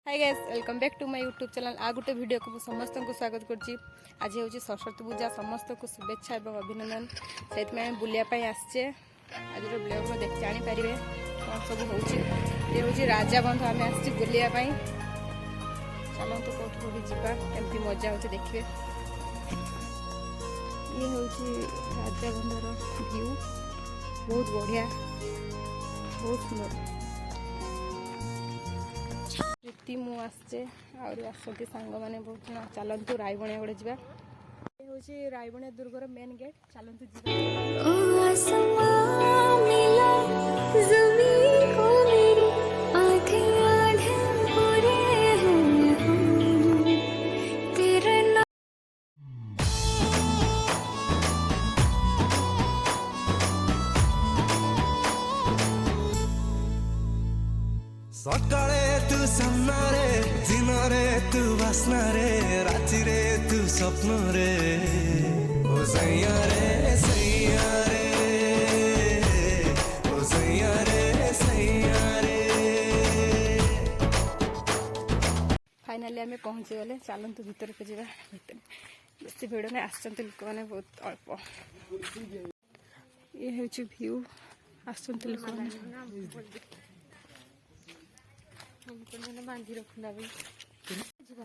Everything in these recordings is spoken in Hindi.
Hi guys welcome back to my YouTube channel आ गोटे वीडियो को समस्त को स्वागत करछि। आज हूँ सरस्वती पूजा समस्त को शुभेच्छा और अभिनंदन से बुलायापी आसचे। आज ब्लॉग में देख जापर कौन सब हो राजा बंध आम आस बुलायापी चलते कौट कौटी जावा एमती मजा हो देखिए। ये हूँ राजा बंधर व्यू बहुत बढ़िया बहुत सुंदर। प्रीति मु आसचे आसती सांग मैंने बहुत जन चलतु रायबणिया गोटे जा हूँ रायबणिया दुर्गर मेन गेट चलतु सकाळे तू सामना रे दिन रे तू वासना रे राति रे तू स्वप्न रे ओ सैया रे सैया रे ओ सैया रे सैया रे। फाइनाली आम पहुँची गले चलतु भीतर को जा बेसी भिड़ नहीं आसते लोक मैंने बहुत अल्प। ये हूँ व्यू आसते लोक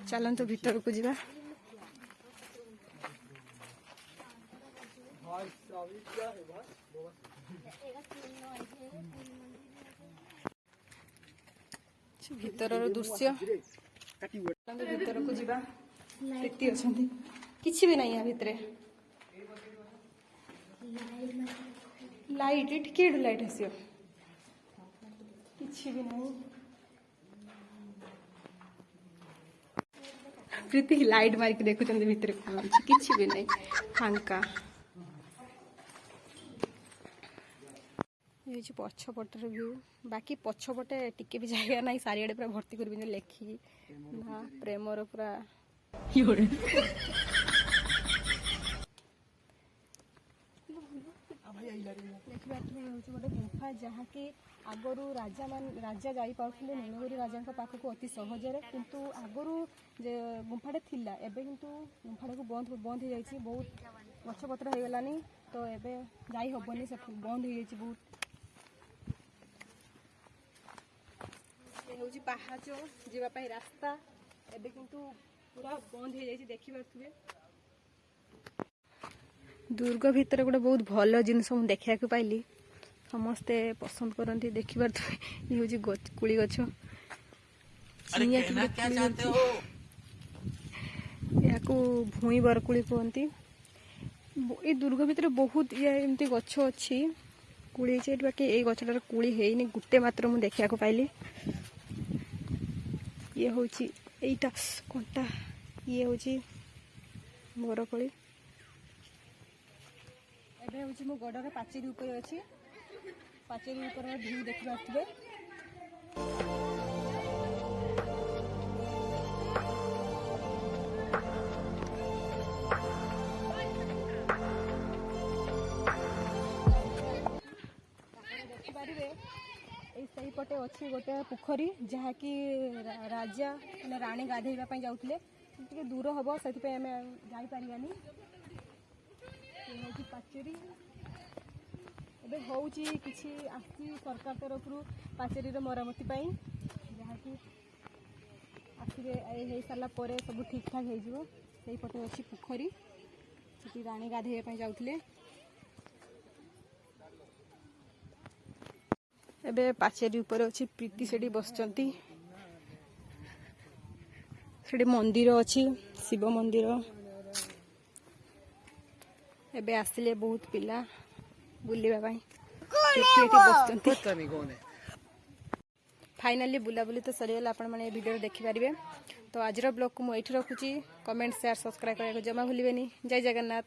चलतु भीतर को जा भीतर दृश्य भीतर को जा प्रीति अच्छा कि भी ना या भितर लाइट कि लाइट आस कि भी नहीं प्रीति लाइट मारिक देखुं भितर कि भी नहीं फांका। ये पछपटर व्यू बाकी पछपटे टिके भी जगह ना सारियाडे पूरा भर्ती कर लेखिकी ना प्रेमर पूरा गोटे गुंफा जहाँकि आगरू राजा जापे नीलगिरी राजा पाखक अति सहजरे किंतु आगरू गुंफाटे थिला एबे किंतु गुंफाटा को बंद बंद हो जाइए बहुत गछपत्र हो गलानी तो एबे जाई हबनी से बंद हो जाइए बहुत। ये हूँ पाहाच जावाई रास्ता एबे किंतु पूरा बंद हो जाइए देखी पारे। दुर्ग भितर गोटे बहुत भल जिनस मुझे देखा पाइली समस्ते पसंद करती देखी पारे। ये हूँ कुड़ी गछ या भूई बरकुड़ी कहती। ये दुर्ग भितर बहुत ये एमती गछ अच्छी कुड़ी बाकी ये गछटार कुड़ी है गोटे मात्र मुझे देखा पाइली। ये हूँ यहीटा कंटा ये हूँ बरकोली एबे हूँ मो गडर पाचेरी ऊपर अच्छी पाचेरी ऊपर व्यू देखि पारे। देखिपारे सही पटे अच्छी गोटे पोखरी जहाँकि राजा मैंने राणी गाधेवाई जाऊे टे दूर हम से जापारानी पाचेरी एबे हूँ किसी आसी सरकार तरफ पाचेरी मरामती जहाँकि आसिरे सारा सब ठीक ठाक हो पटे अच्छी पोखरी से राणी गाधेवाई जाऊे एबे पाचेरी ऊपर अच्छी प्रीति से बसचंती से मंदिर अच्छी शिव मंदिर एबे आसिले बहुत पिला बुलिबा फाइनाली बुलाबुली तो सरीगला आपण मैंने वीडियो देखिपारे। तो आज ब्लॉग को मुझे रखुची कमेंट शेयर सब्सक्राइब करने को जमा भूलिबेनी। जय जगन्नाथ।